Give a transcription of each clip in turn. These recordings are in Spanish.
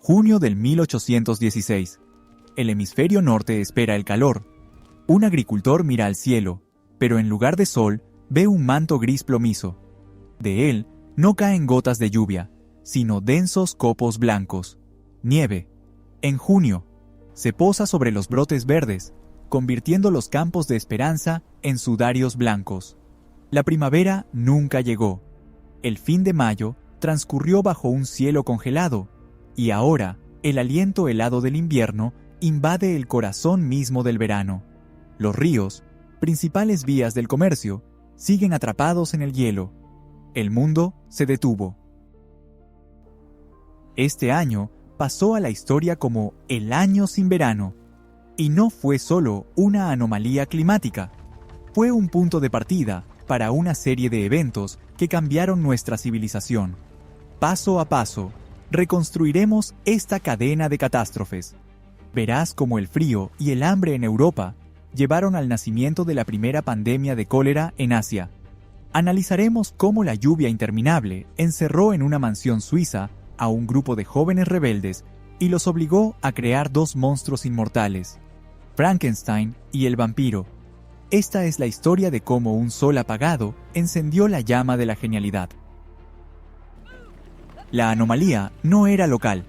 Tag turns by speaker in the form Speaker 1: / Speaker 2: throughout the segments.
Speaker 1: Junio del 1816. El hemisferio norte espera el calor. Un agricultor mira al cielo, pero en lugar de sol, ve un manto gris plomizo. De él no caen gotas de lluvia, sino densos copos blancos. Nieve. En junio, se posa sobre los brotes verdes, convirtiendo los campos de esperanza en sudarios blancos. La primavera nunca llegó. El fin de mayo transcurrió bajo un cielo congelado, y ahora el aliento helado del invierno invade el corazón mismo del verano. Los ríos, principales vías del comercio, siguen atrapados en el hielo. El mundo se detuvo. Este año pasó a la historia como el año sin verano, y no fue solo una anomalía climática, fue un punto de partida para una serie de eventos que cambiaron nuestra civilización. Paso a paso, reconstruiremos esta cadena de catástrofes. Verás cómo el frío y el hambre en Europa llevaron al nacimiento de la primera pandemia de cólera en Asia. Analizaremos cómo la lluvia interminable encerró en una mansión suiza a un grupo de jóvenes rebeldes y los obligó a crear dos monstruos inmortales, Frankenstein y el vampiro. Esta es la historia de cómo un sol apagado encendió la llama de la genialidad. La anomalía no era local,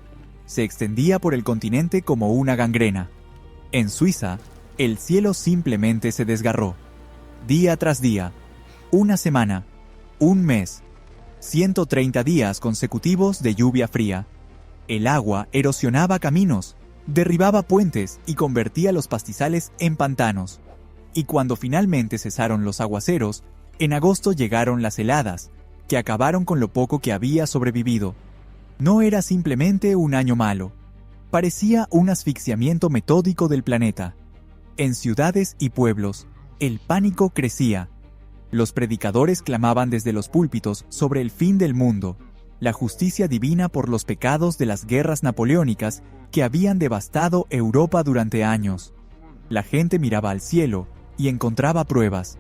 Speaker 1: se extendía por el continente como una gangrena. En Suiza, el cielo simplemente se desgarró. Día tras día, una semana, un mes, 130 días consecutivos de lluvia fría. El agua erosionaba caminos, derribaba puentes y convertía los pastizales en pantanos. Y cuando finalmente cesaron los aguaceros, en agosto llegaron las heladas, que acabaron con lo poco que había sobrevivido. No era simplemente un año malo, parecía un asfixiamiento metódico del planeta. En ciudades y pueblos, el pánico crecía. Los predicadores clamaban desde los púlpitos sobre el fin del mundo, la justicia divina por los pecados de las guerras napoleónicas que habían devastado Europa durante años. La gente miraba al cielo y encontraba pruebas.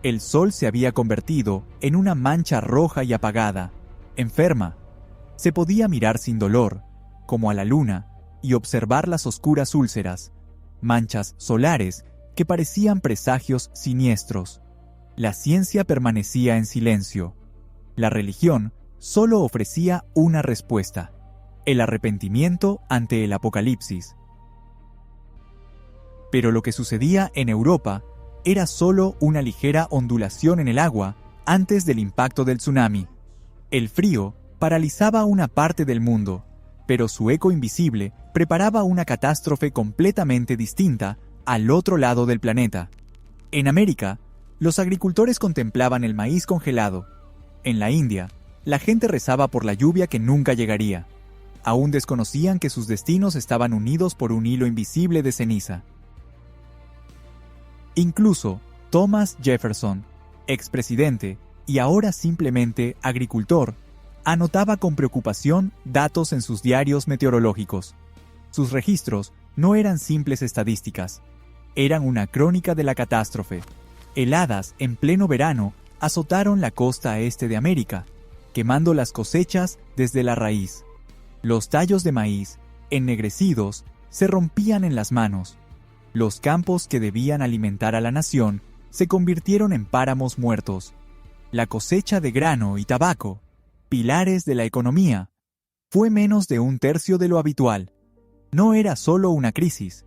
Speaker 1: El sol se había convertido en una mancha roja y apagada, enferma. Se podía mirar sin dolor, como a la luna, y observar las oscuras úlceras, manchas solares que parecían presagios siniestros. La ciencia permanecía en silencio. La religión solo ofrecía una respuesta: el arrepentimiento ante el apocalipsis. Pero lo que sucedía en Europa era solo una ligera ondulación en el agua antes del impacto del tsunami. El frío paralizaba una parte del mundo, pero su eco invisible preparaba una catástrofe completamente distinta al otro lado del planeta. En América, los agricultores contemplaban el maíz congelado. En la India, la gente rezaba por la lluvia que nunca llegaría. Aún desconocían que sus destinos estaban unidos por un hilo invisible de ceniza. Incluso Thomas Jefferson, expresidente y ahora simplemente agricultor, anotaba con preocupación datos en sus diarios meteorológicos. Sus registros no eran simples estadísticas, eran una crónica de la catástrofe. Heladas en pleno verano azotaron la costa este de América, quemando las cosechas desde la raíz. Los tallos de maíz, ennegrecidos, se rompían en las manos. Los campos que debían alimentar a la nación se convirtieron en páramos muertos. La cosecha de grano y tabaco, pilares de la economía, fue menos de un tercio de lo habitual. No era solo una crisis,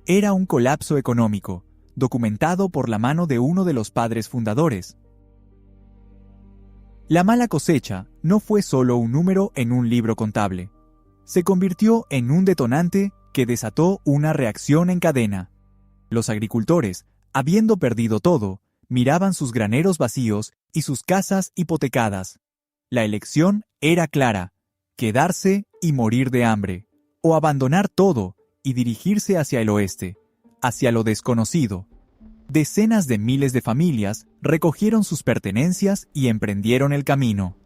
Speaker 1: era un colapso económico, documentado por la mano de uno de los padres fundadores. La mala cosecha no fue solo un número en un libro contable. Se convirtió en un detonante que desató una reacción en cadena. Los agricultores, habiendo perdido todo, miraban sus graneros vacíos y sus casas hipotecadas. La elección era clara: quedarse y morir de hambre, o abandonar todo y dirigirse hacia el oeste, hacia lo desconocido. Decenas de miles de familias recogieron sus pertenencias y emprendieron el camino.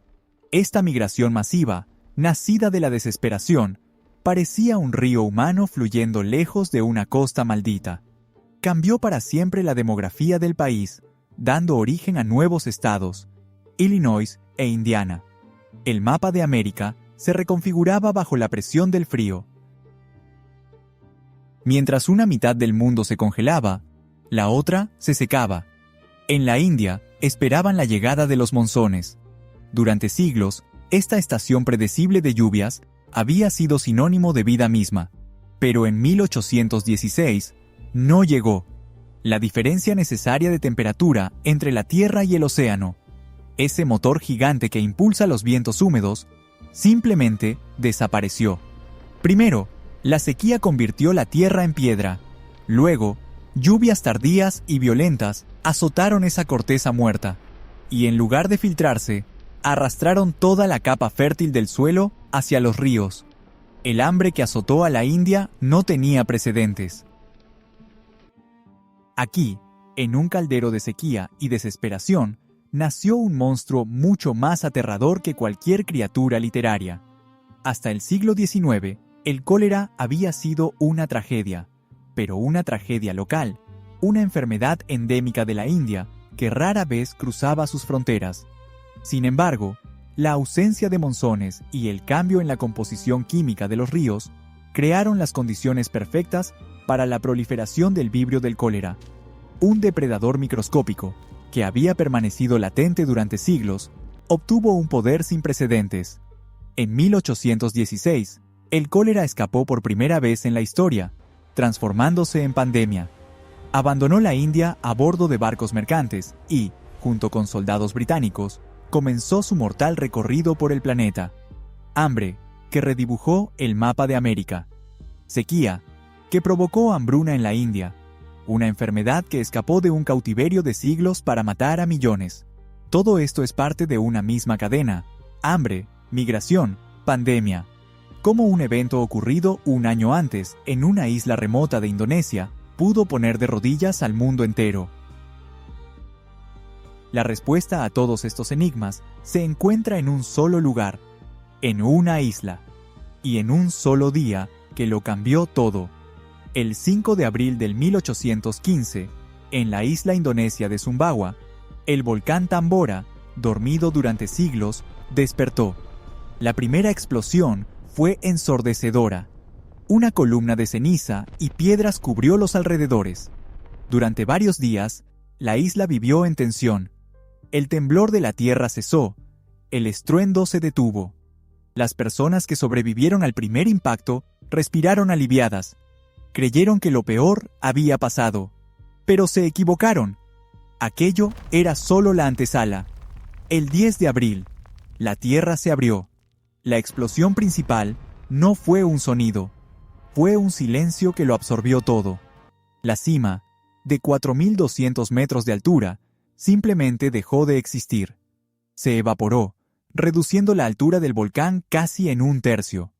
Speaker 1: Esta migración masiva, nacida de la desesperación, parecía un río humano fluyendo lejos de una costa maldita. Cambió para siempre la demografía del país, dando origen a nuevos estados, Illinois e Indiana. El mapa de América se reconfiguraba bajo la presión del frío. Mientras una mitad del mundo se congelaba, la otra se secaba. En la India esperaban la llegada de los monzones. Durante siglos, esta estación predecible de lluvias había sido sinónimo de vida misma, pero en 1816 no llegó. La diferencia necesaria de temperatura entre la Tierra y el océano, ese motor gigante que impulsa los vientos húmedos, simplemente desapareció. Primero, la sequía convirtió la tierra en piedra. Luego, lluvias tardías y violentas azotaron esa corteza muerta, y en lugar de filtrarse, arrastraron toda la capa fértil del suelo hacia los ríos. El hambre que azotó a la India no tenía precedentes. Aquí, en un caldero de sequía y desesperación, nació un monstruo mucho más aterrador que cualquier criatura literaria. Hasta el siglo XIX, el cólera había sido una tragedia, pero una tragedia local, una enfermedad endémica de la India que rara vez cruzaba sus fronteras. Sin embargo, la ausencia de monzones y el cambio en la composición química de los ríos crearon las condiciones perfectas para la proliferación del vibrio del cólera, un depredador microscópico que había permanecido latente durante siglos, obtuvo un poder sin precedentes. En 1816, el cólera escapó por primera vez en la historia, transformándose en pandemia. Abandonó la India a bordo de barcos mercantes y, junto con soldados británicos, comenzó su mortal recorrido por el planeta. Hambre, que redibujó el mapa de América. Sequía, que provocó hambruna en la India. Una enfermedad que escapó de un cautiverio de siglos para matar a millones. Todo esto es parte de una misma cadena: hambre, migración, pandemia. Cómo un evento ocurrido un año antes en una isla remota de Indonesia pudo poner de rodillas al mundo entero. La respuesta a todos estos enigmas se encuentra en un solo lugar, en una isla, y en un solo día que lo cambió todo. El 5 de abril del 1815, en la isla indonesia de Sumbawa, el volcán Tambora, dormido durante siglos, despertó. La primera explosión fue ensordecedora. Una columna de ceniza y piedras cubrió los alrededores. Durante varios días, la isla vivió en tensión. El temblor de la tierra cesó. El estruendo se detuvo. Las personas que sobrevivieron al primer impacto respiraron aliviadas. Creyeron que lo peor había pasado, pero se equivocaron. Aquello era solo la antesala. El 10 de abril, la tierra se abrió. La explosión principal no fue un sonido, fue un silencio que lo absorbió todo. La cima, de 4.200 metros de altura, simplemente dejó de existir. Se evaporó, reduciendo la altura del volcán casi en un tercio.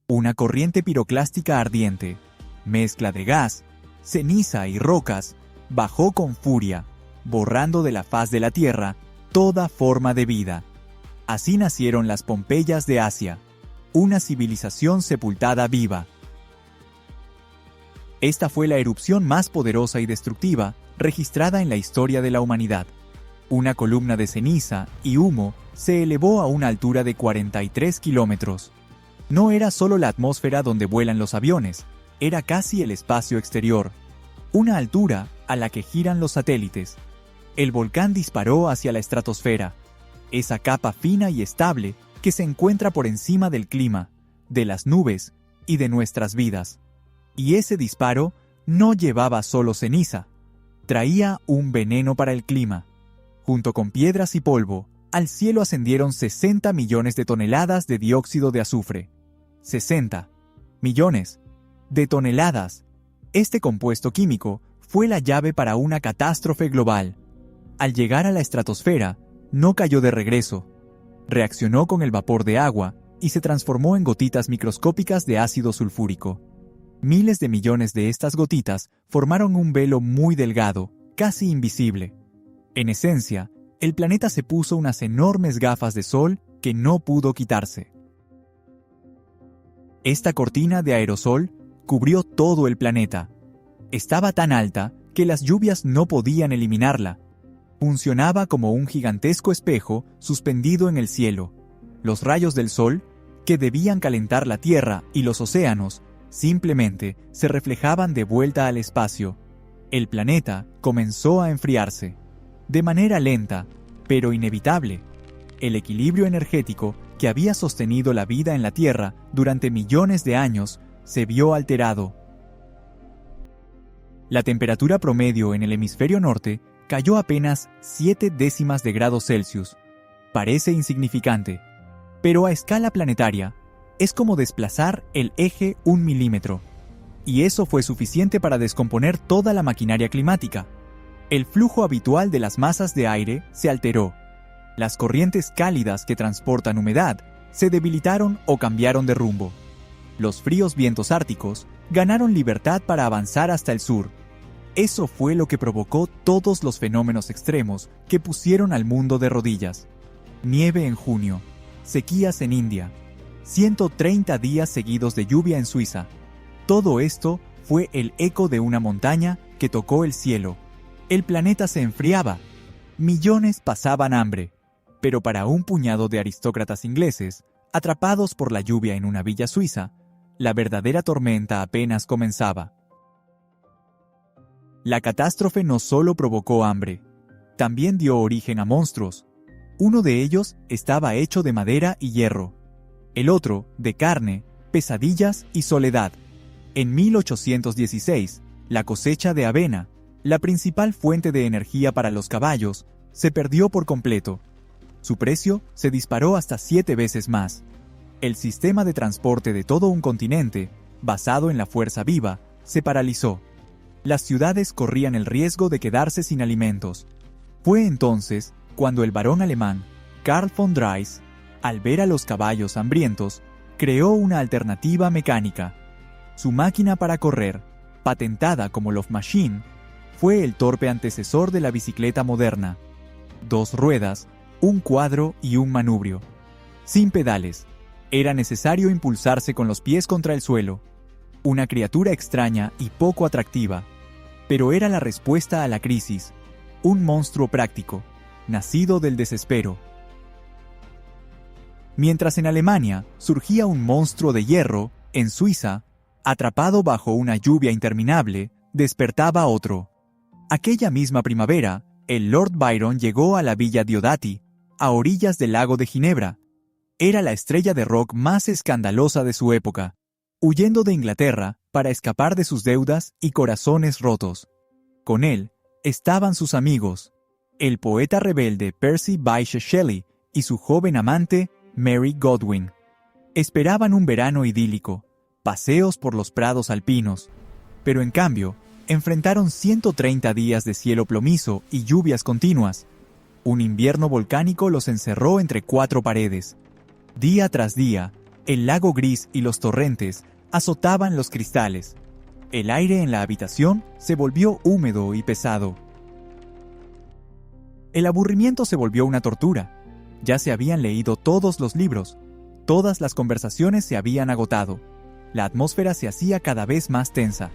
Speaker 1: Una corriente piroclástica ardiente, mezcla de gas, ceniza y rocas, bajó con furia, borrando de la faz de la tierra toda forma de vida. Así nacieron las Pompeyas de Asia, una civilización sepultada viva. Esta fue la erupción más poderosa y destructiva registrada en la historia de la humanidad. Una columna de ceniza y humo se elevó a una altura de 43 kilómetros. No era solo la atmósfera donde vuelan los aviones, era casi el espacio exterior, una altura a la que giran los satélites. El volcán disparó hacia la estratosfera, esa capa fina y estable que se encuentra por encima del clima, de las nubes y de nuestras vidas. Y ese disparo no llevaba solo ceniza, traía un veneno para el clima. Junto con piedras y polvo, al cielo ascendieron 60 millones de toneladas de dióxido de azufre. 60 millones de toneladas. Este compuesto químico fue la llave para una catástrofe global. Al llegar a la estratosfera, no cayó de regreso. Reaccionó con el vapor de agua y se transformó en gotitas microscópicas de ácido sulfúrico. Miles de millones de estas gotitas formaron un velo muy delgado, casi invisible. En esencia, el planeta se puso unas enormes gafas de sol que no pudo quitarse. Esta cortina de aerosol cubrió todo el planeta. Estaba tan alta que las lluvias no podían eliminarla. Funcionaba como un gigantesco espejo suspendido en el cielo. Los rayos del sol que debían calentar la Tierra y los océanos, simplemente se reflejaban de vuelta al espacio. El planeta comenzó a enfriarse, de manera lenta, pero inevitable. El equilibrio energético que había sostenido la vida en la Tierra durante millones de años se vio alterado. La temperatura promedio en el hemisferio norte cayó apenas 7 décimas de grado Celsius. Parece insignificante, pero a escala planetaria es como desplazar el eje 1 milímetro. Y eso fue suficiente para descomponer toda la maquinaria climática. El flujo habitual de las masas de aire se alteró. Las corrientes cálidas que transportan humedad se debilitaron o cambiaron de rumbo. Los fríos vientos árticos ganaron libertad para avanzar hasta el sur. Eso fue lo que provocó todos los fenómenos extremos que pusieron al mundo de rodillas. Nieve en junio, sequías en India, 130 días seguidos de lluvia en Suiza. Todo esto fue el eco de una montaña que tocó el cielo. El planeta se enfriaba. Millones pasaban hambre. Pero para un puñado de aristócratas ingleses, atrapados por la lluvia en una villa suiza, la verdadera tormenta apenas comenzaba. La catástrofe no solo provocó hambre, también dio origen a monstruos. Uno de ellos estaba hecho de madera y hierro. El otro, de carne, pesadillas y soledad. En 1816, la cosecha de avena, la principal fuente de energía para los caballos, se perdió por completo. Su precio se disparó hasta 7 veces más. El sistema de transporte de todo un continente, basado en la fuerza viva, se paralizó. Las ciudades corrían el riesgo de quedarse sin alimentos. Fue entonces cuando el barón alemán, Karl von Drais, al ver a los caballos hambrientos, creó una alternativa mecánica. Su máquina para correr, patentada como Love Machine, fue el torpe antecesor de la bicicleta moderna. 2 ruedas, un cuadro y un manubrio. Sin pedales. Era necesario impulsarse con los pies contra el suelo. Una criatura extraña y poco atractiva. Pero era la respuesta a la crisis. Un monstruo práctico, nacido del desespero. Mientras en Alemania surgía un monstruo de hierro, en Suiza, atrapado bajo una lluvia interminable, despertaba otro. Aquella misma primavera, el Lord Byron llegó a la villa Diodati, a orillas del lago de Ginebra. Era la estrella de rock más escandalosa de su época, huyendo de Inglaterra para escapar de sus deudas y corazones rotos. Con él estaban sus amigos, el poeta rebelde Percy Bysshe Shelley y su joven amante Mary Godwin. Esperaban un verano idílico, paseos por los prados alpinos, pero en cambio enfrentaron 130 días de cielo plomizo y lluvias continuas. Un invierno volcánico los encerró entre 4 paredes. Día tras día, el lago gris y los torrentes azotaban los cristales. El aire en la habitación se volvió húmedo y pesado. El aburrimiento se volvió una tortura. Ya se habían leído todos los libros. Todas las conversaciones se habían agotado. La atmósfera se hacía cada vez más tensa.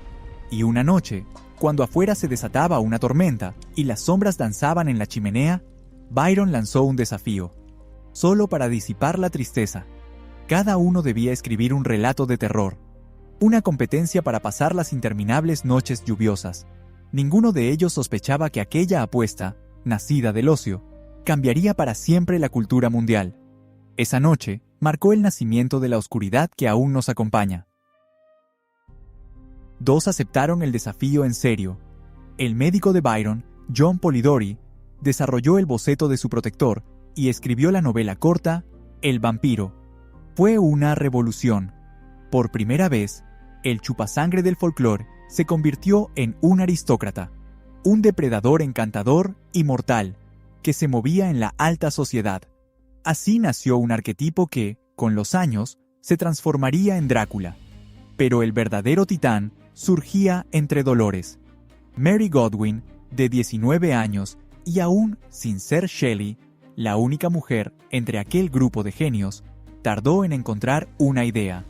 Speaker 1: Y una noche, cuando afuera se desataba una tormenta y las sombras danzaban en la chimenea, Byron lanzó un desafío, solo para disipar la tristeza. Cada uno debía escribir un relato de terror, una competencia para pasar las interminables noches lluviosas. Ninguno de ellos sospechaba que aquella apuesta, nacida del ocio, cambiaría para siempre la cultura mundial. Esa noche marcó el nacimiento de la oscuridad que aún nos acompaña. 2 aceptaron el desafío en serio. El médico de Byron, John Polidori, desarrolló el boceto de su protector y escribió la novela corta El vampiro. Fue una revolución. Por primera vez, el chupasangre del folclore se convirtió en un aristócrata, un depredador encantador y mortal, que se movía en la alta sociedad. Así nació un arquetipo que, con los años, se transformaría en Drácula. Pero el verdadero titán surgía entre dolores. Mary Godwin, de 19 años, y aún sin ser Shelley, la única mujer entre aquel grupo de genios, tardó en encontrar una idea,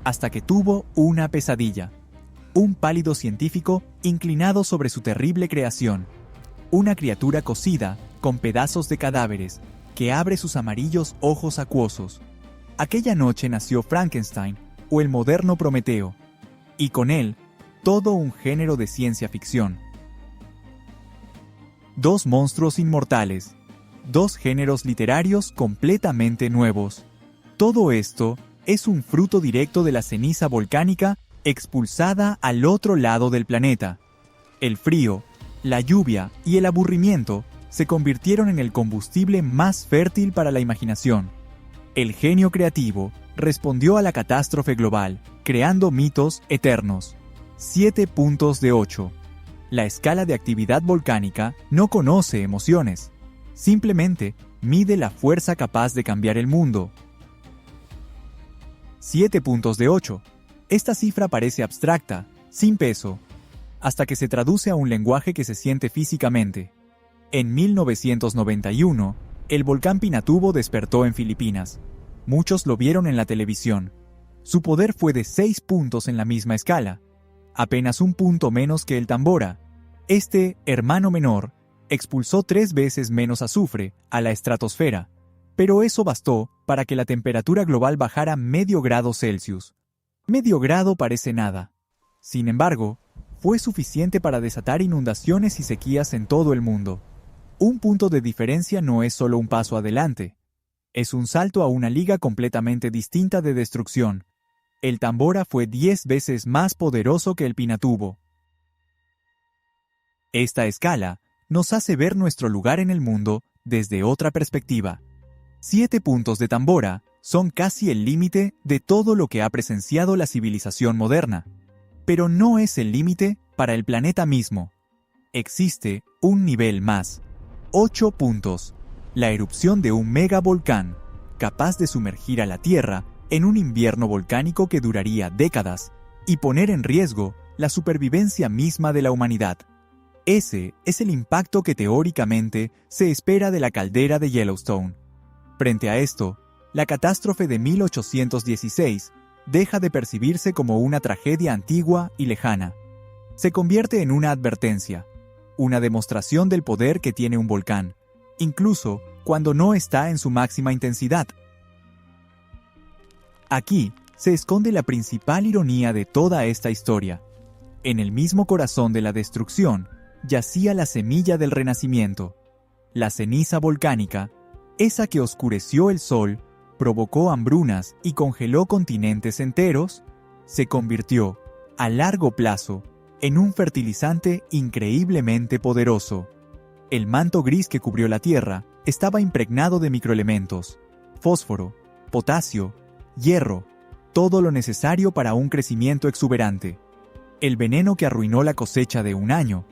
Speaker 1: hasta que tuvo una pesadilla. Un pálido científico inclinado sobre su terrible creación. Una criatura cocida con pedazos de cadáveres que abre sus amarillos ojos acuosos. Aquella noche nació Frankenstein, o el moderno Prometeo, y con él, todo un género de ciencia ficción. Dos monstruos inmortales, dos géneros literarios completamente nuevos. Todo esto es un fruto directo de la ceniza volcánica expulsada al otro lado del planeta. El frío, la lluvia y el aburrimiento se convirtieron en el combustible más fértil para la imaginación. El genio creativo respondió a la catástrofe global, creando mitos eternos. 7 puntos de 8. La escala de actividad volcánica no conoce emociones. Simplemente mide la fuerza capaz de cambiar el mundo. 7 puntos de 8. Esta cifra parece abstracta, sin peso, hasta que se traduce a un lenguaje que se siente físicamente. En 1991, el volcán Pinatubo despertó en Filipinas. Muchos lo vieron en la televisión. Su poder fue de 6 puntos en la misma escala, apenas un punto menos que el Tambora. Este hermano menor expulsó 3 veces menos azufre a la estratosfera, pero eso bastó para que la temperatura global bajara medio grado Celsius. Medio grado parece nada. Sin embargo, fue suficiente para desatar inundaciones y sequías en todo el mundo. Un punto de diferencia no es solo un paso adelante. Es un salto a una liga completamente distinta de destrucción. El Tambora fue 10 veces más poderoso que el Pinatubo. Esta escala nos hace ver nuestro lugar en el mundo desde otra perspectiva. 7 puntos de Tambora son casi el límite de todo lo que ha presenciado la civilización moderna. Pero no es el límite para el planeta mismo. Existe un nivel más. 8 puntos. La erupción de un megavolcán, capaz de sumergir a la Tierra en un invierno volcánico que duraría décadas y poner en riesgo la supervivencia misma de la humanidad. Ese es el impacto que teóricamente se espera de la caldera de Yellowstone. Frente a esto, la catástrofe de 1816 deja de percibirse como una tragedia antigua y lejana. Se convierte en una advertencia, una demostración del poder que tiene un volcán, incluso cuando no está en su máxima intensidad. Aquí se esconde la principal ironía de toda esta historia. En el mismo corazón de la destrucción yacía la semilla del renacimiento. La ceniza volcánica, esa que oscureció el sol, provocó hambrunas y congeló continentes enteros, se convirtió, a largo plazo, en un fertilizante increíblemente poderoso. El manto gris que cubrió la Tierra estaba impregnado de microelementos: fósforo, potasio, hierro, todo lo necesario para un crecimiento exuberante. El veneno que arruinó la cosecha de un año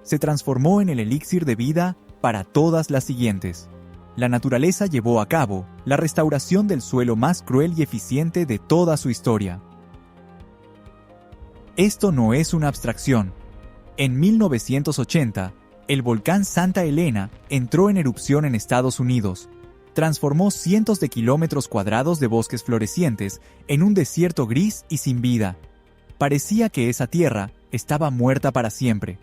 Speaker 1: se transformó en el elixir de vida para todas las siguientes. La naturaleza llevó a cabo la restauración del suelo más cruel y eficiente de toda su historia. Esto no es una abstracción. En 1980, el volcán Santa Elena entró en erupción en Estados Unidos. Transformó cientos de kilómetros cuadrados de bosques florecientes en un desierto gris y sin vida. Parecía que esa tierra estaba muerta para siempre.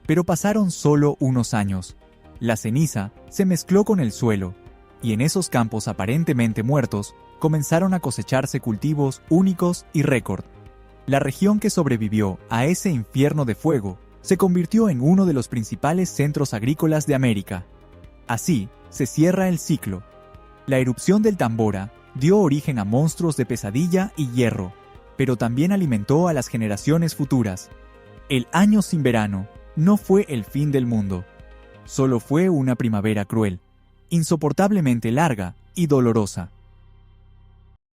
Speaker 1: Pero pasaron solo unos años. La ceniza se mezcló con el suelo, y en esos campos aparentemente muertos comenzaron a cosecharse cultivos únicos y récord. La región que sobrevivió a ese infierno de fuego se convirtió en uno de los principales centros agrícolas de América. Así se cierra el ciclo. La erupción del Tambora dio origen a monstruos de pesadilla y hierro, pero también alimentó a las generaciones futuras. El año sin verano no fue el fin del mundo. Solo fue una primavera cruel, insoportablemente larga y dolorosa.